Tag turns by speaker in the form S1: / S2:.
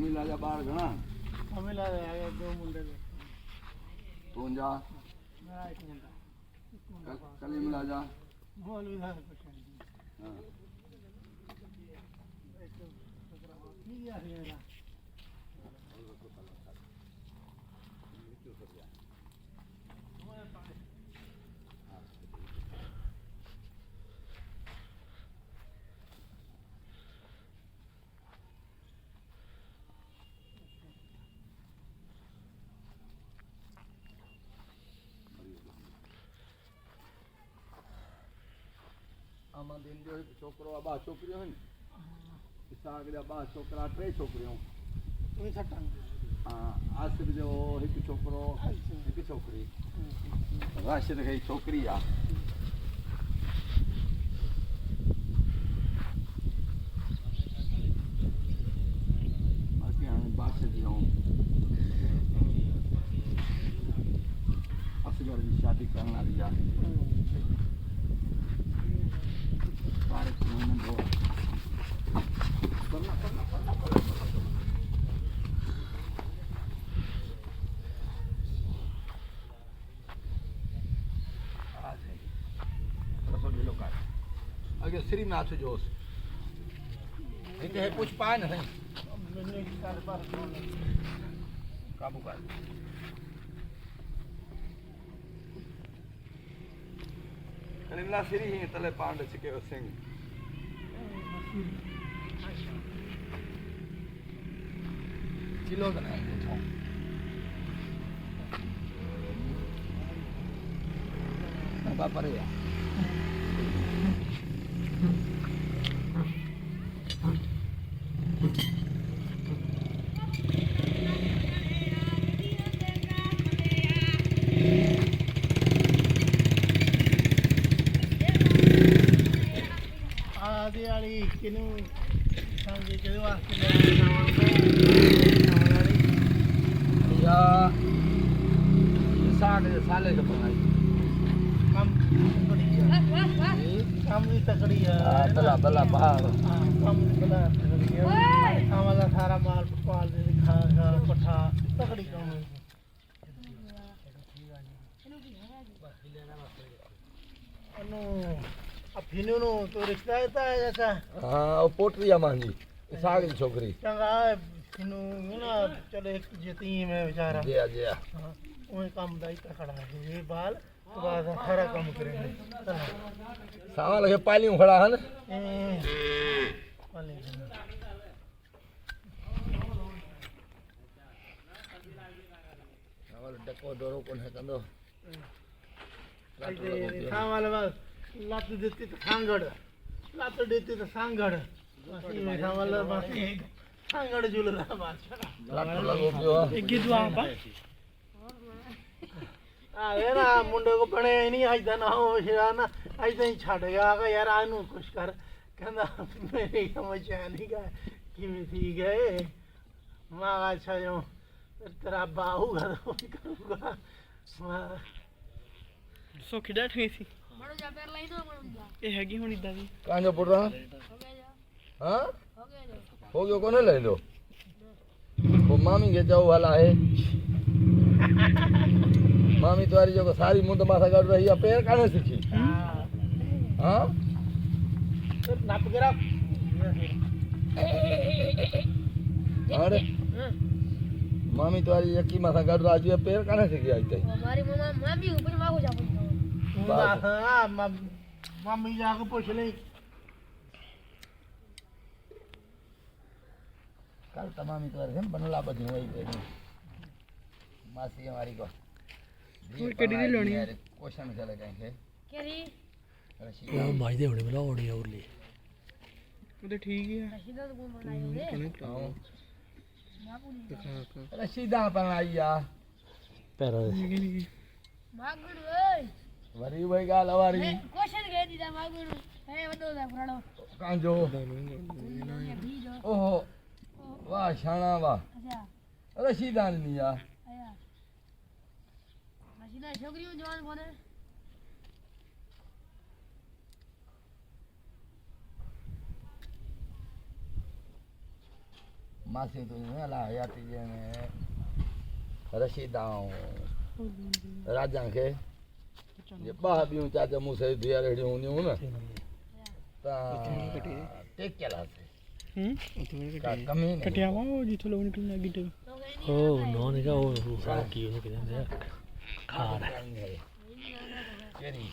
S1: मिला जा बाहर घना
S2: मिला आया दो मुंडे
S1: तू जा
S2: मेरा एक मुंडा
S1: कली मिला जा
S2: बोल भी था कुछ
S1: हां
S2: ठीक है मेरा
S1: આમાં દિન જો એક છોકરો આ બા છોકરીઓ હે ને સાગ દે બા છોકરા ત્રણ છોકરીઓ
S2: તું છટંગ
S1: હા આસિફ જો એક છોકરો એક છોકરી રાશિદ ગઈ છોકરી આ બાકી અમે બાસે જો असगर की शादी करना रिया सारे में दो करना अगे श्री नाथ जोश है कुछ पाए ना काबू कर कलिला श्री ही तले पांड चिके सिंह किलो का बाबा पर या
S2: दिवाली किनु सांगे के वास्ते
S1: या साग साले के बनाई
S2: कम तकड़ी है कम भी तकड़ी है
S1: बला बला बाहर
S2: हां कम बला तकड़ी है हमारा सारा माल पाल दे खा खा पठा तकड़ी कम है अनु अफिनु नो तो रिश्ता है जैसा
S1: हां वो पोटरिया मांगी साग की छोकरी
S2: चंगा फिनु ना चलो एक जेती में बेचारा
S1: जी जी
S2: हां ओए काम दाई का खड़ा है ये बाल तो बाद खरा काम करेंगे
S1: सावा लगे पाली खड़ा है ना
S2: पाली
S1: सावा डको डोरो कौन है कंदो
S2: सावा बस लात देती तो सांगड़ लात देती तो सांगड़ सावा बस सांगड़ झूल रहा बात
S1: लात लगो पियो
S2: एक गीत वहां पर ये ना मुंडे को बने नहीं आइदा ना हो ना ऐसे ही छड़ गया कि यार आनू कुछ कर कहना मेरी समझ नहीं गए कि मैं थी गए मां अच्छा जो तेरा बाहूगा तो करूंगा सो खिड़ा ठई थी मरो जा पैर लाई दो ये हैगी हुनी दादी
S1: कहां जो पड़ रहा हां हो गयो कोने ले लो वो मामी के जाओ वाला है मामी तुम्हारी जो सारी मुंड माथा कर रही है पैर काने सीखी हां
S2: नाप करा
S1: अरे मामी तुम्हारी यकी माथा कर रही है पैर काने सीखी आई थे
S3: हमारी मम्मा मामी ऊपर मागो जा
S2: हां मम्मी जाके पूछ ले
S1: कल तमामी तुम्हारे से बनला बजी वही पे मासी हमारी को
S2: और केडी दी लोनी
S1: क्वेश्चन चले गए थे
S3: केरी
S2: ओ माई दे होने वाला ओड़ी और ले तो ठीक है
S3: रशीदा तो कौन बनाई होगे
S1: रशीदा बनाई या
S2: पैरा
S3: मागुड़ ओए
S1: वरी भाई गाल हवारी
S3: क्वेश्चन गए दीदा मागुड़ ए वडो दा फराड़ो
S1: कांजो ओहो वाह शाना वाह
S3: अच्छा
S1: रशीदा नहीं या
S3: आया रशीदा छोकरियों जवान कोने
S1: मासी तुझे अला याती ने रशीदाऊं राजा के ये बाबियों चाचा मुझसे दिया रेडी होनी हूं ना ता टेक चला से का कमी नहीं
S2: कटियावा वो जिथे लोग निकलने गिटे
S4: ओ नॉन का वो सारा की होने के लिए खार
S1: केरी